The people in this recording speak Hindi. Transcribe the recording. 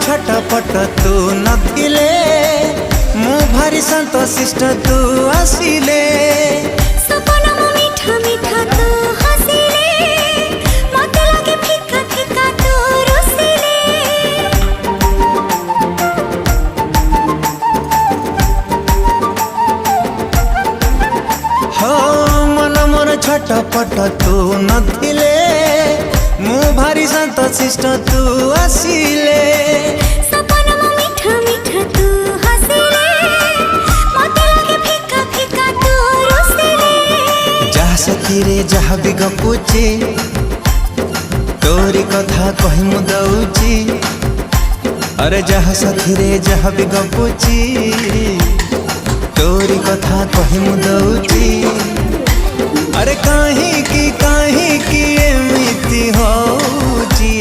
छटपट तू नथिले मु भारी शांत शिष्ट तू आसिले सपना मो मीठा मीठा तू हसिले मते लागे फिका फिका तू रुसिले हो मन मोर छटपट तू नथिले मु भारी शांत शिष्ट तू आसिले सपना मो मीठा मीठा तू हसिले मते लागे फिका फिका तू रुसिले जहा सखीरे जहा भी गपुची तोरी कथा कही मु दउची अरे जहा सखीरे जहा भी गपुची तोरी कथा कही मु दउची अरे काहे की एमिति होची।